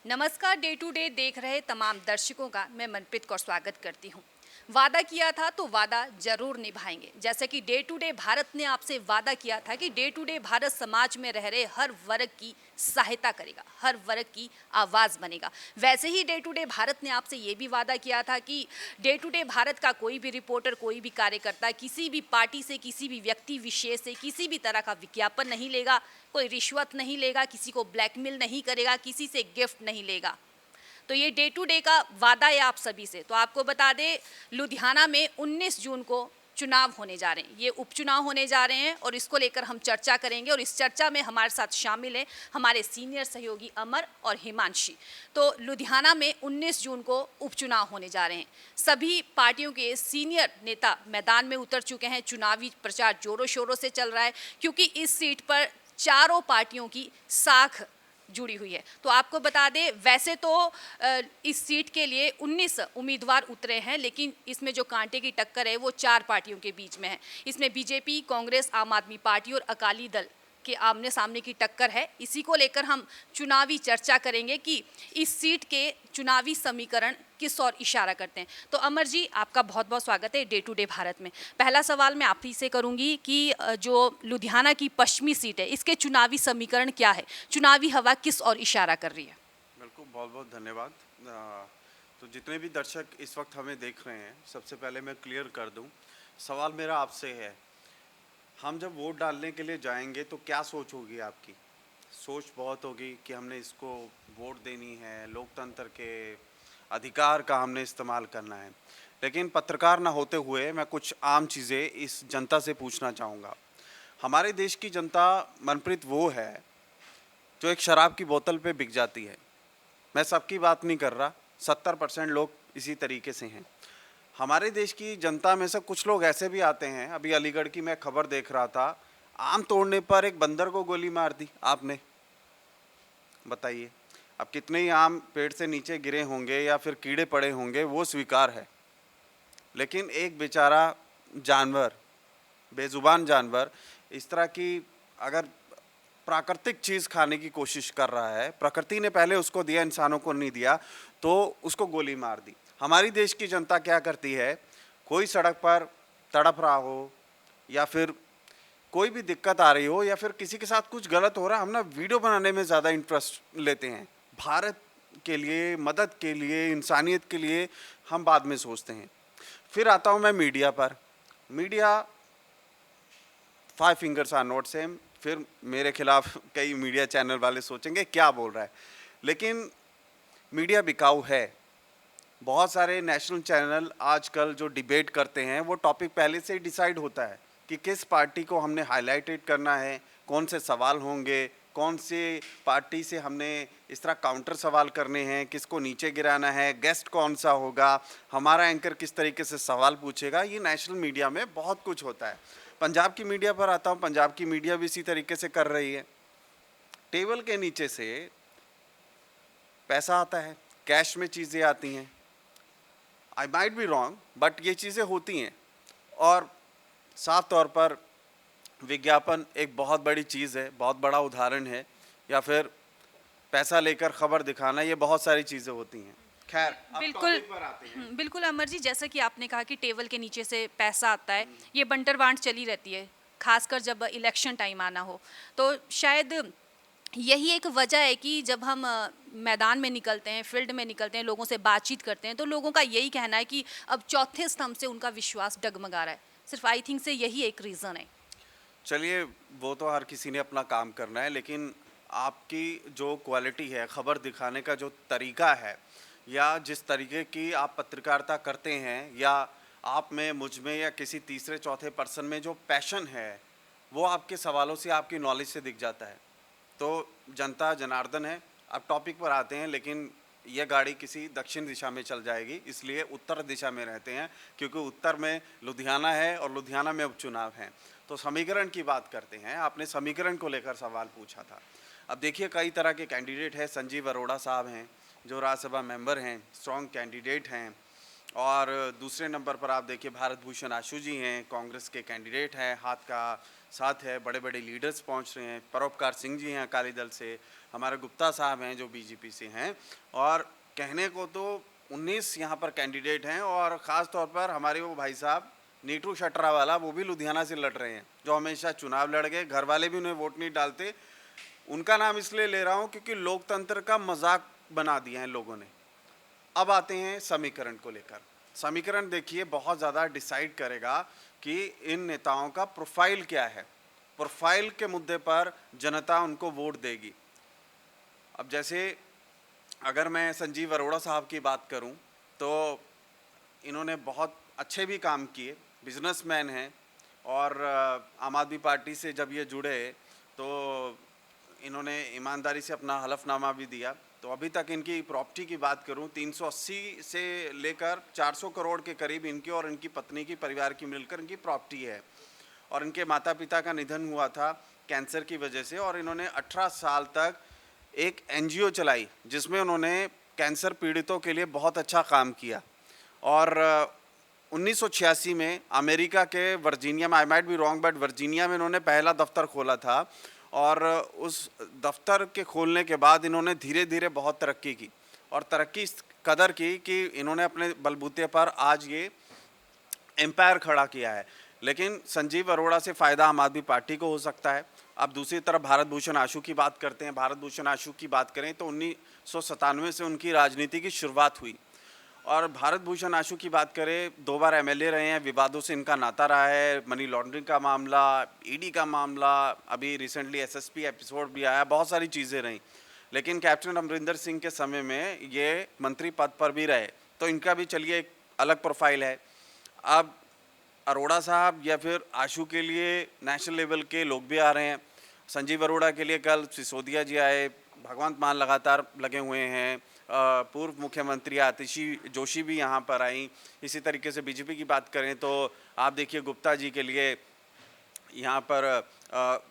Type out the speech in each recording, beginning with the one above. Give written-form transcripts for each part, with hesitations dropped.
नमस्कार। Day to day देख रहे तमाम दर्शकों का मैं मनप्रीत कौर स्वागत करती हूँ। वादा किया था तो वादा जरूर निभाएंगे। जैसे कि डे टू डे भारत ने आपसे वादा किया था कि डे टू डे भारत समाज में रह रहे हर वर्ग की सहायता करेगा, हर वर्ग की आवाज़ बनेगा। वैसे ही डे टू डे भारत ने आपसे ये भी वादा किया था कि डे टू डे भारत का कोई भी रिपोर्टर, कोई भी कार्यकर्ता किसी भी पार्टी से, किसी भी व्यक्ति विशेष से किसी भी तरह का विज्ञापन नहीं लेगा, कोई रिश्वत नहीं लेगा, किसी को ब्लैकमेल नहीं करेगा, किसी से गिफ्ट नहीं लेगा। तो ये डे टू डे का वादा है आप सभी से। तो आपको बता दें, लुधियाना में 19 जून को चुनाव होने जा रहे हैं, ये उपचुनाव होने जा रहे हैं और इसको लेकर हम चर्चा करेंगे। और इस चर्चा में हमारे साथ शामिल हैं हमारे सीनियर सहयोगी अमर और हिमांशी। तो लुधियाना में 19 जून को उपचुनाव होने जा रहे हैं। सभी पार्टियों के सीनियर नेता मैदान में उतर चुके हैं। चुनावी प्रचार जोरों शोरों से चल रहा है क्योंकि इस सीट पर चारों पार्टियों की साख जुड़ी हुई है। तो आपको बता दें, वैसे तो इस सीट के लिए 19 उम्मीदवार उतरे हैं, लेकिन इसमें जो कांटे की टक्कर है वो 4 पार्टियों के बीच में है। इसमें बीजेपी, कांग्रेस, आम आदमी पार्टी और अकाली दल के आमने सामने की टक्कर है। इसी को लेकर हम चुनावी चर्चा करेंगे कि इस सीट के चुनावी समीकरण किस ओर इशारा करते हैं। तो अमर जी, आपका बहुत बहुत स्वागत है डे टू डे भारत में। पहला सवाल मैं आप ही से करूंगी कि जो लुधियाना की पश्चिमी सीट है, इसके चुनावी समीकरण क्या है, चुनावी हवा किस ओर इशारा कर रही है? बिल्कुल, बहुत बहुत धन्यवाद। तो जितने भी दर्शक इस वक्त हमें देख रहे हैं, सबसे पहले मैं क्लियर कर दूं, सवाल मेरा आपसे है, हम जब वोट डालने के लिए जाएंगे तो क्या सोच होगी आपकी? सोच बहुत होगी कि हमने इसको वोट देनी है, लोकतंत्र के अधिकार का हमने इस्तेमाल करना है। लेकिन पत्रकार ना होते हुए मैं कुछ आम चीज़ें इस जनता से पूछना चाहूँगा। हमारे देश की जनता मनप्रीत वो है जो एक शराब की बोतल पे बिक जाती है। मैं सबकी बात नहीं कर रहा, 70% लोग इसी तरीके से हैं। हमारे देश की जनता में से कुछ लोग ऐसे भी आते हैं, अभी अलीगढ़ की मैं खबर देख रहा था, आम तोड़ने पर एक बंदर को गोली मार दी आपने। बताइए, अब कितने ही आम पेड़ से नीचे गिरे होंगे या फिर कीड़े पड़े होंगे, वो स्वीकार है। लेकिन एक बेचारा जानवर, बेजुबान जानवर, इस तरह की अगर प्राकृतिक चीज़ खाने की कोशिश कर रहा है, प्रकृति ने पहले उसको दिया, इंसानों को नहीं दिया, तो उसको गोली मार दी। हमारी देश की जनता क्या करती है, कोई सड़क पर तड़प रहा हो या फिर कोई भी दिक्कत आ रही हो या फिर किसी के साथ कुछ गलत हो रहा है, हम ना वीडियो बनाने में ज़्यादा इंटरेस्ट लेते हैं। भारत के लिए, मदद के लिए, इंसानियत के लिए हम बाद में सोचते हैं। फिर आता हूँ मैं मीडिया पर। Media, five fingers are not same. फिर मेरे खिलाफ कई मीडिया चैनल वाले सोचेंगे क्या बोल रहा है, लेकिन मीडिया बिकाऊ है। बहुत सारे नेशनल चैनल आजकल जो डिबेट करते हैं, वो टॉपिक पहले से ही डिसाइड होता है कि किस पार्टी को हमने हाईलाइटेड करना है, कौन से सवाल होंगे, कौन से पार्टी से हमने इस तरह काउंटर सवाल करने हैं, किसको नीचे गिराना है, गेस्ट कौन सा होगा, हमारा एंकर किस तरीके से सवाल पूछेगा। ये नेशनल मीडिया में बहुत कुछ होता है। पंजाब की मीडिया पर आता हूँ, पंजाब की मीडिया भी इसी तरीके से कर रही है। टेबल के नीचे से पैसा आता है, कैश में चीज़ें आती हैं। I might be wrong, but ये चीज़ें होती हैं। और साफ तौर पर विज्ञापन एक बहुत बड़ी चीज़ है, बहुत बड़ा उदाहरण है, या फिर पैसा लेकर खबर दिखाना, ये बहुत सारी चीज़ें होती हैं। खैर, अब बिल्कुल। टॉपिक पर आते हैं। बिल्कुल अमर जी, जैसा कि आपने कहा कि टेबल के नीचे से पैसा आता है, ये बंटर बांट चली रहती है, खासकर जब इलेक्शन टाइम आना हो। तो शायद यही एक वजह है कि जब हम मैदान में निकलते हैं, फील्ड में निकलते हैं, लोगों से बातचीत करते हैं, तो लोगों का यही कहना है कि अब चौथे स्तंभ से उनका विश्वास डगमगा रहा है। सिर्फ आई थिंक से यही एक रीज़न है। चलिए, वो तो हर किसी ने अपना काम करना है, लेकिन आपकी जो क्वालिटी है, खबर दिखाने का जो तरीका है, या जिस तरीके की आप पत्रकारिता करते हैं, या आप में, मुझ में, या किसी तीसरे चौथे पर्सन में जो पैशन है, वो आपके सवालों से, आपकी नॉलेज से दिख जाता है। तो जनता जनार्दन है। अब टॉपिक पर आते हैं, लेकिन यह गाड़ी किसी दक्षिण दिशा में चल जाएगी, इसलिए उत्तर दिशा में रहते हैं, क्योंकि उत्तर में लुधियाना है और लुधियाना में उपचुनाव हैं। तो समीकरण की बात करते हैं। आपने समीकरण को लेकर सवाल पूछा था। अब देखिए, कई तरह के कैंडिडेट हैं। संजीव अरोड़ा साहब हैं जो राज्यसभा मेंबर हैं, स्ट्रॉन्ग कैंडिडेट हैं। और दूसरे नंबर पर आप देखिए भारत भूषण आशु जी हैं, कांग्रेस के कैंडिडेट हैं, हाथ का साथ है, बड़े बड़े लीडर्स पहुंच रहे हैं। परोपकार सिंह जी हैं अकाली दल से, हमारे गुप्ता साहब हैं जो बीजेपी से हैं, और कहने को तो 19 यहाँ पर कैंडिडेट हैं, और ख़ास तौर पर हमारे वो भाई साहब नीटू शटरा वाला, वो भी लुधियाना से लड़ रहे हैं, जो हमेशा चुनाव लड़ गए, घर वाले भी उन्हें वोट नहीं डालते। उनका नाम इसलिए ले रहा हूँ क्योंकि लोकतंत्र का मजाक बना दिया है लोगों ने। अब आते हैं समीकरण को लेकर। समीकरण देखिए बहुत ज़्यादा डिसाइड करेगा कि इन नेताओं का प्रोफाइल क्या है। प्रोफाइल के मुद्दे पर जनता उनको वोट देगी। अब जैसे अगर मैं संजीव अरोड़ा साहब की बात करूं तो इन्होंने बहुत अच्छे भी काम किए, बिजनेसमैन हैं, और आम आदमी पार्टी से जब ये जुड़े तो इन्होंने ईमानदारी से अपना हलफनामा भी दिया। तो अभी तक इनकी प्रॉपर्टी की बात करूं 380 से लेकर 400 करोड़ के करीब इनकी और इनकी पत्नी की, परिवार की मिलकर इनकी प्रॉपर्टी है। और इनके माता पिता का निधन हुआ था कैंसर की वजह से, और इन्होंने 18 साल तक एक एनजीओ चलाई जिसमें उन्होंने कैंसर पीड़ितों के लिए बहुत अच्छा काम किया। और 1986 में अमेरिका के वर्जीनिया में, I might be wrong but Virginia में इन्होंने पहला दफ्तर खोला था, और उस दफ्तर के खोलने के बाद इन्होंने धीरे धीरे बहुत तरक्की की, और तरक्की इस कदर की कि इन्होंने अपने बलबूते पर आज ये एम्पायर खड़ा किया है। लेकिन संजीव अरोड़ा से फ़ायदा आम आदमी पार्टी को हो सकता है। अब दूसरी तरफ भारत भूषण आशु की बात करते हैं। भारत भूषण आशु की बात करें तो 1997 से उनकी राजनीति की शुरुआत हुई, और भारत भूषण आशु की बात करें 2 बार एमएलए रहे हैं, विवादों से इनका नाता रहा है, मनी लॉन्ड्रिंग का मामला, ईडी का मामला, अभी रिसेंटली एसएसपी एपिसोड भी आया, बहुत सारी चीज़ें रहीं। लेकिन कैप्टन अमरिंदर सिंह के समय में ये मंत्री पद पर भी रहे, तो इनका भी चलिए एक अलग प्रोफाइल है। अब अरोड़ा साहब या फिर आशु के लिए नेशनल लेवल के लोग भी आ रहे हैं। संजीव अरोड़ा के लिए कल सिसोदिया जी आए, भगवंत मान लगातार लगे हुए हैं, पूर्व मुख्यमंत्री आतिशी जोशी भी यहाँ पर आई। इसी तरीके से बीजेपी की बात करें तो आप देखिए गुप्ता जी के लिए यहाँ पर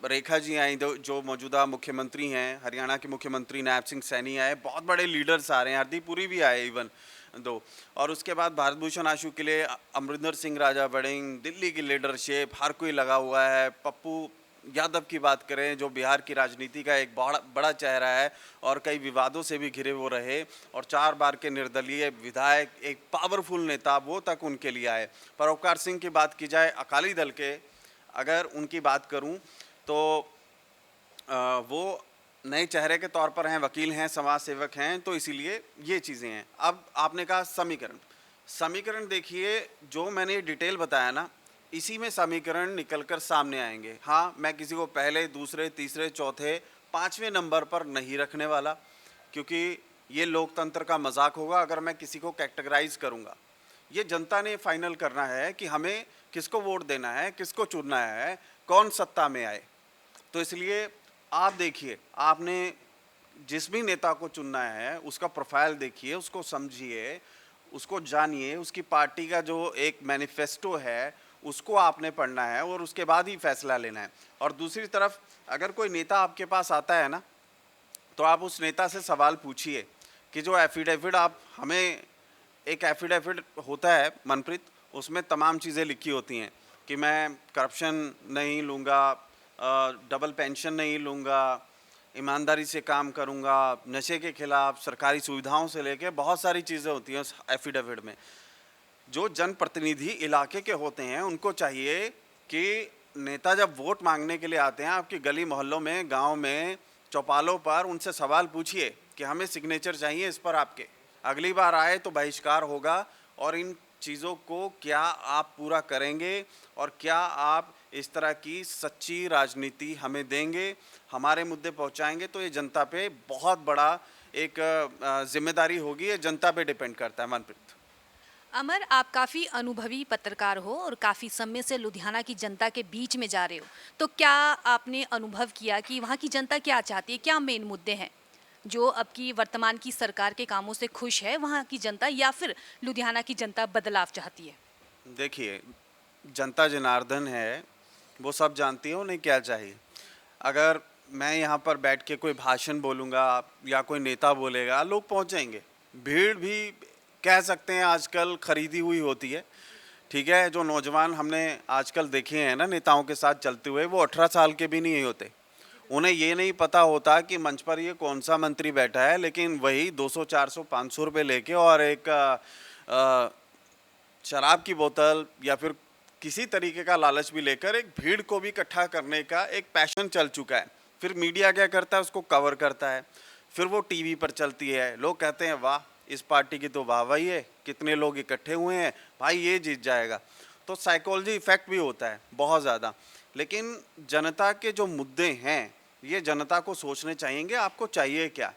रेखा जी आई, जो मौजूदा मुख्यमंत्री हैं, हरियाणा के मुख्यमंत्री नायब सिंह सैनी आए, बहुत बड़े लीडर्स आ रहे हैं, हरदीप पुरी भी आए इवन दो। और उसके बाद भारत भूषण आशु के लिए अमरिंदर सिंह राजा वड़िंग, दिल्ली की लीडरशिप, हर कोई लगा हुआ है। पप्पू यादव की बात करें जो बिहार की राजनीति का एक बड़ा चेहरा है और कई विवादों से भी घिरे वो रहे, और 4 बार के निर्दलीय विधायक, एक पावरफुल नेता, वो तक उनके लिए आए। परोपकार सिंह की बात की जाए अकाली दल के, अगर उनकी बात करूं तो वो नए चेहरे के तौर पर हैं, वकील हैं, समाज सेवक हैं, तो इसीलिए ये चीज़ें हैं। अब आपने कहा समीकरण देखिए, जो मैंने डिटेल बताया ना, इसी में समीकरण निकलकर सामने आएंगे। हाँ, मैं किसी को पहले, दूसरे, तीसरे, चौथे, 5वें नंबर पर नहीं रखने वाला, क्योंकि ये लोकतंत्र का मजाक होगा अगर मैं किसी को कैटेगराइज करूँगा। ये जनता ने फाइनल करना है कि हमें किसको वोट देना है, किसको चुनना है, कौन सत्ता में आए। तो इसलिए आप देखिए, आपने जिस भी नेता को चुनना है उसका प्रोफाइल देखिए, उसको समझिए, उसको जानिए, उसकी पार्टी का जो एक मैनिफेस्टो है उसको आपने पढ़ना है, और उसके बाद ही फैसला लेना है। और दूसरी तरफ अगर कोई नेता आपके पास आता है ना, तो आप उस नेता से सवाल पूछिए कि जो एफिडेविट आप हमें, एक एफिडेविट होता है मनप्रीत, उसमें तमाम चीज़ें लिखी होती हैं कि मैं करप्शन नहीं लूँगा, डबल पेंशन नहीं लूँगा, ईमानदारी से काम करूँगा, नशे के खिलाफ, सरकारी सुविधाओं से लेके बहुत सारी चीज़ें होती हैं उस एफिडेविट में। जो जनप्रतिनिधि इलाके के होते हैं उनको चाहिए कि नेता जब वोट मांगने के लिए आते हैं आपकी गली मोहल्लों में, गांव में, चौपालों पर, उनसे सवाल पूछिए कि हमें सिग्नेचर चाहिए इस पर आपके, अगली बार आए तो बहिष्कार होगा। और इन चीज़ों को क्या आप पूरा करेंगे, और क्या आप इस तरह की सच्ची राजनीति हमें देंगे, हमारे मुद्दे पहुंचाएंगे, तो ये जनता पे बहुत बड़ा एक जिम्मेदारी होगी। ये जनता पे डिपेंड करता है। मनप्रीत, अमर, आप काफ़ी अनुभवी पत्रकार हो और काफ़ी समय से लुधियाना की जनता के बीच में जा रहे हो, तो क्या आपने अनुभव किया कि वहाँ की जनता क्या चाहती है, क्या मेन मुद्दे हैं जो अब की वर्तमान की सरकार के कामों से खुश है वहाँ की जनता, या फिर लुधियाना की जनता बदलाव चाहती है? देखिए, जनता जनार्दन है, वो सब जानती है उन्हें क्या चाहिए। अगर मैं यहाँ पर बैठ के कोई भाषण बोलूँगा या कोई नेता बोलेगा, लोग पहुँचेंगे, भीड़ भी कह सकते हैं आजकल खरीदी हुई होती है। ठीक है, जो नौजवान हमने आजकल देखे हैं ना नेताओं के साथ चलते हुए, वो 18 साल के भी नहीं होते। उन्हें ये नहीं पता होता कि मंच पर ये कौन सा मंत्री बैठा है, लेकिन वही 200 400 500 रुपये लेके और एक अ, शराब की बोतल या फिर किसी तरीके का लालच भी लेकर एक भीड़ को भी इकट्ठा करने का एक पैशन चल चुका है। फिर मीडिया क्या करता है, उसको कवर करता है, फिर वो टीवी पर चलती है, लोग कहते हैं वाह इस पार्टी की तो वाहवाही है, कितने लोग इकट्ठे हुए हैं, भाई ये जीत जाएगा। तो साइकोलॉजी इफेक्ट भी होता है बहुत ज़्यादा। लेकिन जनता के जो मुद्दे हैं, ये जनता को सोचने चाहिए आपको चाहिए क्या।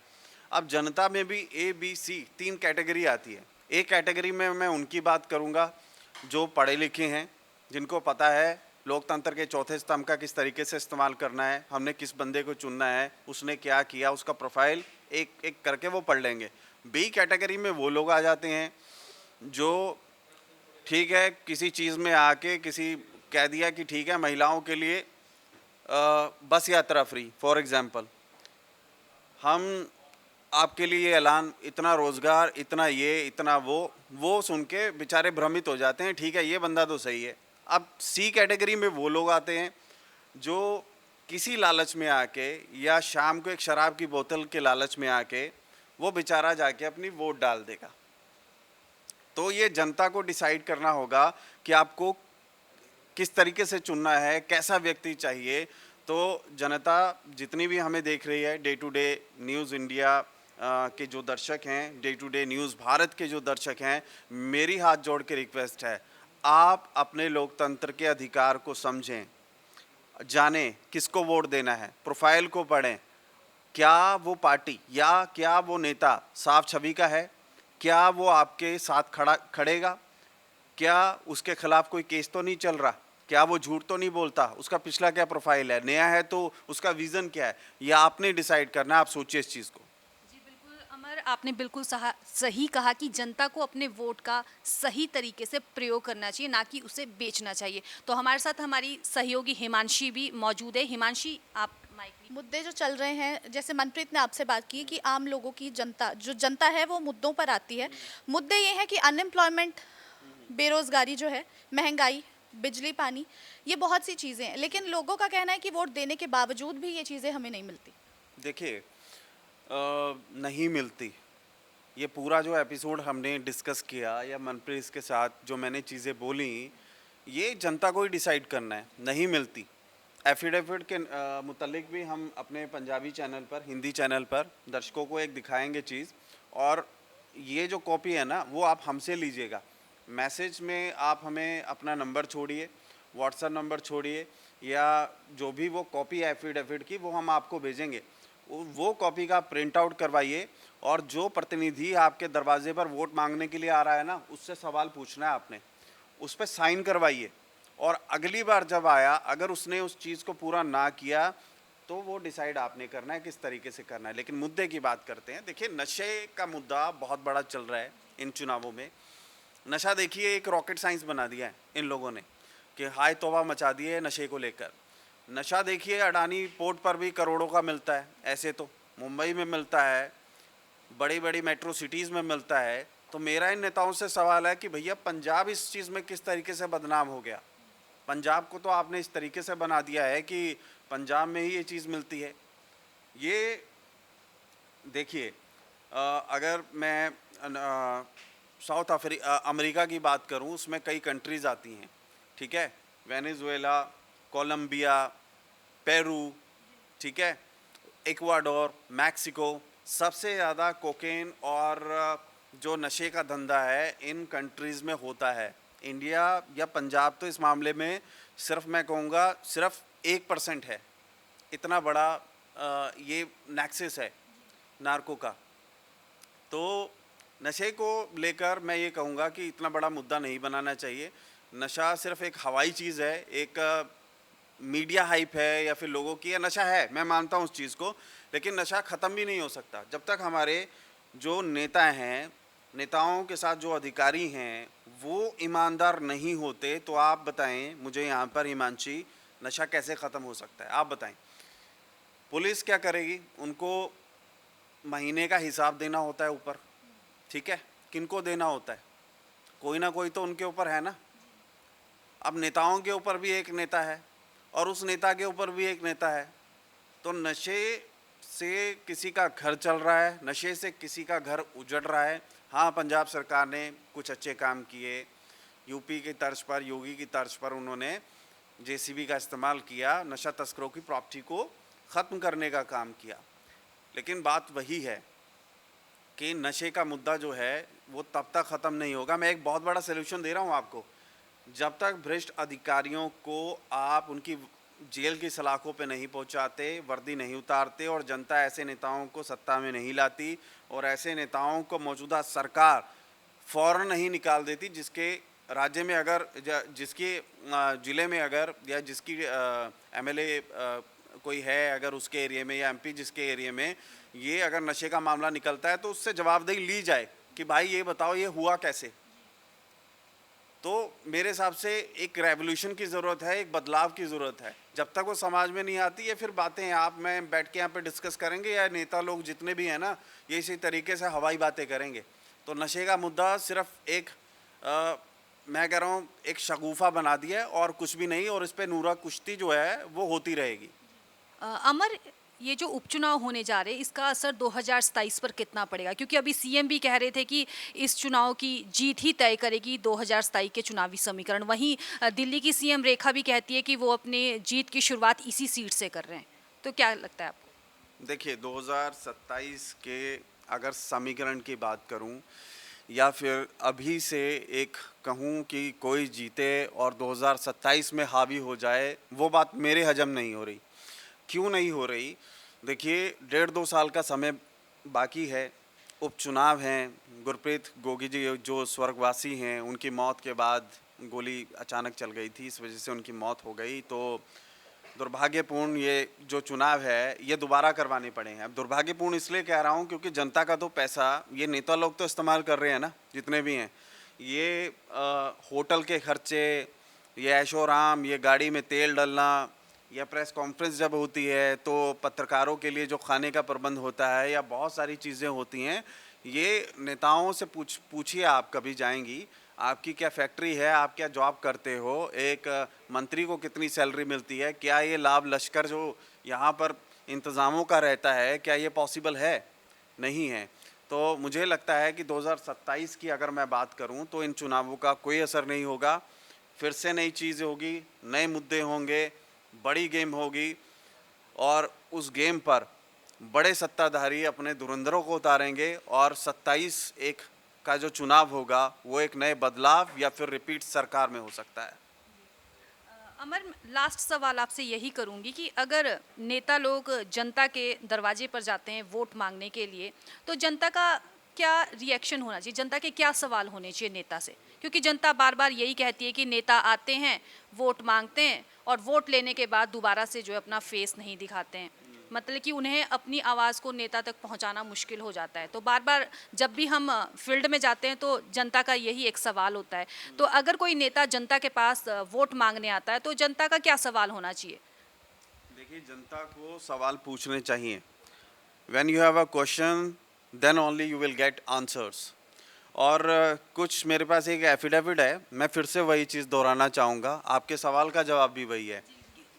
अब जनता में भी ABC 3 कैटेगरी आती है। एक कैटेगरी में मैं उनकी बात करूंगा जो पढ़े लिखे हैं, जिनको पता है लोकतंत्र के चौथे स्तंभ का किस तरीके से इस्तेमाल करना है, हमने किस बंदे को चुनना है, उसने क्या किया, उसका प्रोफाइल एक एक करके वो पढ़ लेंगे। B कैटेगरी में वो लोग आ जाते हैं जो ठीक है किसी चीज़ में आके किसी कह दिया कि ठीक है महिलाओं के लिए बस यात्रा फ्री फॉर एग्जांपल, हम आपके लिए ये ऐलान, इतना रोज़गार, इतना ये इतना वो सुन के बेचारे भ्रमित हो जाते हैं। ठीक है ये बंदा तो सही है। अब C कैटेगरी में वो लोग आते हैं जो किसी लालच में आके या शाम को एक शराब की बोतल के लालच में आके वो बेचारा जाके अपनी वोट डाल देगा। तो ये जनता को डिसाइड करना होगा कि आपको किस तरीके से चुनना है, कैसा व्यक्ति चाहिए। तो जनता जितनी भी हमें देख रही है, day to day news India के जो दर्शक हैं, day to day news Bharat के जो दर्शक हैं, मेरी हाथ जोड़ के रिक्वेस्ट है, आप अपने लोकतंत्र के अधिकार को समझें, जानें किसको वोट देना है, प्रोफाइल को पढ़ें, क्या वो पार्टी या क्या वो नेता साफ छवि का है, क्या वो आपके साथ खड़ेगा, क्या उसके खिलाफ कोई केस तो नहीं चल रहा, क्या वो झूठ तो नहीं बोलता, उसका पिछला क्या प्रोफाइल है, नया है तो उसका विज़न क्या है, ये आपने डिसाइड करना है। आप सोचिए इस चीज़ को। जी बिल्कुल अमर, आपने बिल्कुल सही कहा कि जनता को अपने वोट का सही तरीके से प्रयोग करना चाहिए, ना कि उसे बेचना चाहिए। तो हमारे साथ हमारी सहयोगी हिमांशी भी मौजूद है। हिमांशी, आप माइक लीजिए। मुद्दे जो चल रहे हैं, जैसे मनप्रीत ने आपसे बात की कि आम लोगों की जनता है वो मुद्दों पर आती है। मुद्दे ये हैं कि अनएम्प्लॉयमेंट, बेरोजगारी जो है, महंगाई, बिजली पानी, ये बहुत सी चीज़ें हैं, लेकिन लोगों का कहना है कि वोट देने के बावजूद भी ये चीज़ें हमें नहीं मिलती। देखिए नहीं मिलती। ये पूरा जो एपिसोड हमने डिस्कस किया या मनप्रीत के साथ जो मैंने चीज़ें बोली, ये जनता को ही डिसाइड करना है, नहीं मिलती। एफिडेविट के मुतल्लिक भी हम अपने पंजाबी चैनल पर, हिंदी चैनल पर दर्शकों को एक दिखाएंगे चीज़। और ये जो कॉपी है ना, वो आप हमसे लीजिएगा। मैसेज में आप हमें अपना नंबर छोड़िए, व्हाट्सएप नंबर छोड़िए, या जो भी वो कॉपी है एफिडेविट की, वो हम आपको भेजेंगे। वो कॉपी का प्रिंट आउट करवाइए, और जो प्रतिनिधि आपके दरवाजे पर वोट मांगने के लिए आ रहा है ना, उससे सवाल पूछना है आपने, उस पर साइन करवाइए। और अगली बार जब आया, अगर उसने उस चीज़ को पूरा ना किया, तो वो डिसाइड आपने करना है किस तरीके से करना है। लेकिन मुद्दे की बात करते हैं। देखिए नशे का मुद्दा बहुत बड़ा चल रहा है इन चुनावों में। नशा देखिए एक रॉकेट साइंस बना दिया है इन लोगों ने कि हाय तौबा मचा दिए नशे को लेकर। नशा देखिए अडानी पोर्ट पर भी करोड़ों का मिलता है, ऐसे तो मुंबई में मिलता है, बड़ी बड़ी मेट्रो सिटीज़ में मिलता है। तो मेरा इन नेताओं से सवाल है कि भैया पंजाब इस चीज़ में किस तरीके से बदनाम हो गया। पंजाब को तो आपने इस तरीके से बना दिया है कि पंजाब में ही ये चीज़ मिलती है। ये देखिए अगर मैं अमेरिका की बात करूं, उसमें कई कंट्रीज़ आती हैं, ठीक है, वेनेजुएला, कोलंबिया, पेरू, ठीक है, इक्वाडोर, मैक्सिको, सबसे ज़्यादा कोकेन और जो नशे का धंधा है इन कंट्रीज़ में होता है। इंडिया या पंजाब तो इस मामले में सिर्फ मैं कहूँगा सिर्फ 1% है, इतना बड़ा ये नेक्सस है नार्को का। तो नशे को लेकर मैं ये कहूँगा कि इतना बड़ा मुद्दा नहीं बनाना चाहिए। नशा सिर्फ एक हवाई चीज़ है, एक मीडिया हाइप है, या फिर लोगों की, या नशा है, मैं मानता हूँ उस चीज़ को, लेकिन नशा ख़त्म भी नहीं हो सकता जब तक हमारे जो नेता हैं, नेताओं के साथ जो अधिकारी हैं, वो ईमानदार नहीं होते। तो आप बताएं मुझे यहाँ पर हिमांशी, नशा कैसे ख़त्म हो सकता है, आप बताएं। पुलिस क्या करेगी, उनको महीने का हिसाब देना होता है ऊपर, ठीक है, किनको देना होता है? कोई ना कोई तो उनके ऊपर है ना। अब नेताओं के ऊपर भी एक नेता है और उस नेता के ऊपर भी एक नेता है। तो नशे से किसी का घर चल रहा है, नशे से किसी का घर उजड़ रहा है। हाँ, पंजाब सरकार ने कुछ अच्छे काम किए, यूपी की तर्ज पर, योगी की तर्ज पर उन्होंने जेसीबी का इस्तेमाल किया, नशा तस्करों की प्रॉपर्टी को ख़त्म करने का काम किया। लेकिन बात वही है कि नशे का मुद्दा जो है वो तब तक ख़त्म नहीं होगा। मैं एक बहुत बड़ा सलूशन दे रहा हूँ आपको। जब तक भ्रष्ट अधिकारियों को आप उनकी जेल की सलाखों पे नहीं पहुंचाते, वर्दी नहीं उतारते और जनता ऐसे नेताओं को सत्ता में नहीं लाती और ऐसे नेताओं को मौजूदा सरकार फ़ौरन नहीं निकाल देती, जिसके राज्य में अगर जिसके ज़िले में अगर या जिसकी एमएलए कोई है अगर उसके एरिया में या एमपी जिसके एरिया में ये अगर नशे का मामला निकलता है तो उससे जवाबदेही ली जाए कि भाई ये बताओ ये हुआ कैसे। तो मेरे हिसाब से एक रेवोल्यूशन की ज़रूरत है, एक बदलाव की ज़रूरत है। जब तक वो समाज में नहीं आती है फिर बातें आप मैं बैठ के यहाँ पे डिस्कस करेंगे या नेता लोग जितने भी हैं ना ये इसी तरीके से हवाई बातें करेंगे। तो नशे का मुद्दा सिर्फ एक मैं कह रहा हूँ एक शगुफा बना दिया है और कुछ भी नहीं, और इस पे नूरा कुश्ती जो है वो होती रहेगी। अमर, ये जो उपचुनाव होने जा रहे हैं इसका असर 2027 पर कितना पड़ेगा? क्योंकि अभी सीएम भी कह रहे थे कि इस चुनाव की जीत ही तय करेगी 2027 के चुनावी समीकरण। वहीं दिल्ली की सीएम रेखा भी कहती है कि वो अपने जीत की शुरुआत इसी सीट से कर रहे हैं। तो क्या लगता है आपको? देखिए 2027 के अगर समीकरण की बात करूं या फिर अभी से एक कहूं कि कोई जीते और 2027 में हावी हो जाए, वो बात मेरे हजम नहीं हो रही। क्यों नहीं हो रही? देखिए 1.5-2 साल का समय बाकी है, उपचुनाव हैं। गुरप्रीत गोगी जी जो स्वर्गवासी हैं उनकी मौत के बाद गोली अचानक चल गई थी, इस वजह से उनकी मौत हो गई। तो दुर्भाग्यपूर्ण ये जो चुनाव है ये दोबारा करवाने पड़े हैं। अब दुर्भाग्यपूर्ण इसलिए कह रहा हूँ क्योंकि जनता का तो पैसा ये नेता लोग तो इस्तेमाल कर रहे हैं ना, जितने भी हैं ये होटल के खर्चे, ये ऐशो आराम, ये गाड़ी में तेल डालना, या प्रेस कॉन्फ्रेंस जब होती है तो पत्रकारों के लिए जो खाने का प्रबंध होता है या बहुत सारी चीज़ें होती हैं, ये नेताओं से पूछिए आप कभी जाएंगी, आपकी क्या फैक्ट्री है, आप क्या जॉब करते हो, एक मंत्री को कितनी सैलरी मिलती है, क्या ये लाभ लश्कर जो यहाँ पर इंतज़ामों का रहता है क्या ये पॉसिबल है? नहीं है। तो मुझे लगता है कि 2027 की अगर मैं बात करूँ तो इन चुनावों का कोई असर नहीं होगा। फिर से नई चीज़ें होगी, नए मुद्दे होंगे, बड़ी गेम होगी और उस गेम पर बड़े सत्ताधारी अपने धुरंधरों को उतारेंगे और 27 एक का जो चुनाव होगा वो एक नए बदलाव या फिर रिपीट सरकार में हो सकता है। अमर, लास्ट सवाल आपसे यही करूंगी कि अगर नेता लोग जनता के दरवाजे पर जाते हैं वोट मांगने के लिए तो जनता का क्या रिएक्शन होना चाहिए? जनता के क्या सवाल होने चाहिए नेता से? क्योंकि जनता बार बार यही कहती है कि नेता आते हैं, वोट मांगते हैं और वोट लेने के बाद दोबारा से जो है अपना फेस नहीं दिखाते हैं। मतलब कि उन्हें अपनी आवाज़ को नेता तक पहुंचाना मुश्किल हो जाता है। तो बार बार जब भी हम फील्ड में जाते हैं तो जनता का यही एक सवाल होता है। तो अगर कोई नेता जनता के पास वोट मांगने आता है तो जनता का क्या सवाल होना चाहिए? देखिए जनता को सवाल पूछने चाहिए। When you have a question then only you will get answers. और कुछ मेरे पास एक एफिडेविट है, मैं फिर से वही चीज़ दोहराना चाहूँगा, आपके सवाल का जवाब भी वही है।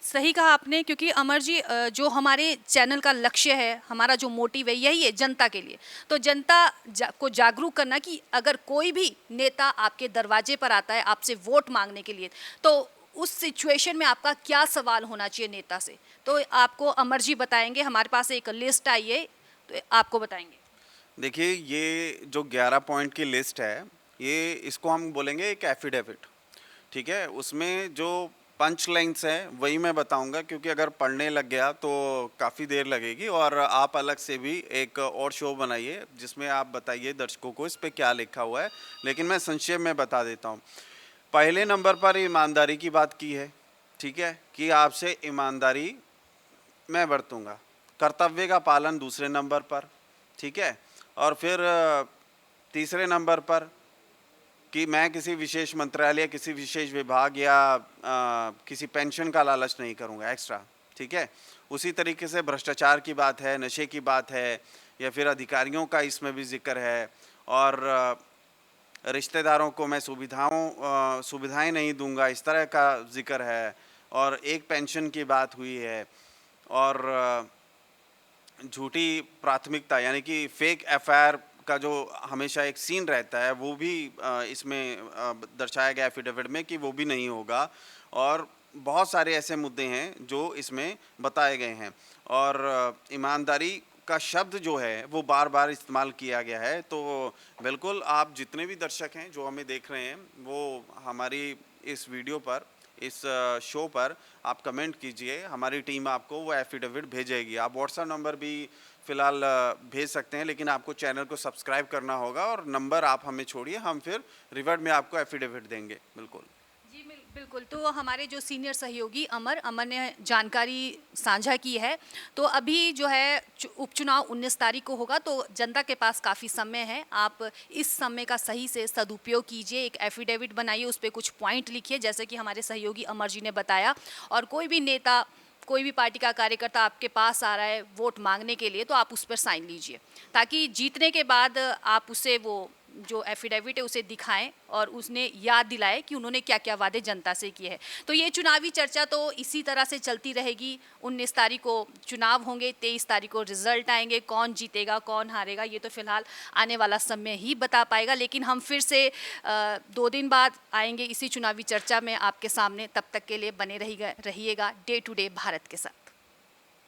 सही कहा आपने, क्योंकि अमर जी जो हमारे चैनल का लक्ष्य है, हमारा जो मोटिव है यही है जनता के लिए। तो जनता को जागरूक करना कि अगर कोई भी नेता आपके दरवाजे पर आता है आपसे वोट मांगने के लिए तो उस सिचुएशन में आपका क्या सवाल होना चाहिए नेता से, तो आपको अमर जी बताएंगे। हमारे पास एक लिस्ट आई है तो आपको बताएंगे। देखिए ये जो 11 पॉइंट की लिस्ट है ये इसको हम बोलेंगे एक एफिडेविट, ठीक है। उसमें जो पंच लाइन्स हैं वही मैं बताऊंगा क्योंकि अगर पढ़ने लग गया तो काफ़ी देर लगेगी, और आप अलग से भी एक और शो बनाइए जिसमें आप बताइए दर्शकों को इस पे क्या लिखा हुआ है, लेकिन मैं संक्षेप में बता देता हूँ। पहले नंबर पर ईमानदारी की बात की है, ठीक है, कि आपसे ईमानदारी मैं बरतूंगा। कर्तव्य का पालन दूसरे नंबर पर, ठीक है। और फिर तीसरे नंबर पर कि मैं किसी विशेष मंत्रालय, किसी विशेष विभाग या किसी पेंशन का लालच नहीं करूंगा एक्स्ट्रा, ठीक है। उसी तरीके से भ्रष्टाचार की बात है, नशे की बात है, या फिर अधिकारियों का इसमें भी जिक्र है, और रिश्तेदारों को मैं सुविधाएं नहीं दूंगा, इस तरह का जिक्र है। और एक पेंशन की बात हुई है, और झूठी प्राथमिकता यानी कि फेक एफआईआर का जो हमेशा एक सीन रहता है वो भी इसमें दर्शाया गया एफिडेविट में कि वो भी नहीं होगा। और बहुत सारे ऐसे मुद्दे हैं जो इसमें बताए गए हैं, और ईमानदारी का शब्द जो है वो बार बार इस्तेमाल किया गया है। तो बिल्कुल आप जितने भी दर्शक हैं जो हमें देख रहे हैं वो हमारी इस वीडियो पर, इस शो पर आप कमेंट कीजिए, हमारी टीम आपको वो एफिडेविट भेजेगी। आप व्हाट्सएप नंबर भी फ़िलहाल भेज सकते हैं, लेकिन आपको चैनल को सब्सक्राइब करना होगा और नंबर आप हमें छोड़िए, हम फिर रिवर्ट में आपको एफिडेविट देंगे। बिल्कुल जी बिल्कुल। तो हमारे जो सीनियर सहयोगी अमर ने जानकारी साझा की है। तो अभी जो है उपचुनाव 19 तारीख को होगा, तो जनता के पास काफ़ी समय है। आप इस समय का सही से सदुपयोग कीजिए, एक एफिडेविट बनाइए, उस पर कुछ पॉइंट लिखिए जैसे कि हमारे सहयोगी अमर जी ने बताया। और कोई भी नेता, कोई भी पार्टी का कार्यकर्ता आपके पास आ रहा है वोट मांगने के लिए, तो आप उस पर साइन लीजिए, ताकि जीतने के बाद आप उसे वो जो एफिडेविट है उसे दिखाएं और उसने याद दिलाए कि उन्होंने क्या क्या वादे जनता से किए हैं। तो ये चुनावी चर्चा तो इसी तरह से चलती रहेगी। 19 तारीख को चुनाव होंगे, 23 तारीख को रिजल्ट आएंगे, कौन जीतेगा कौन हारेगा ये तो फिलहाल आने वाला समय ही बता पाएगा। लेकिन हम फिर से 2 दिन बाद आएंगे इसी चुनावी चर्चा में आपके सामने। तब तक के लिए बने रहिएगा डे टू डे भारत के साथ।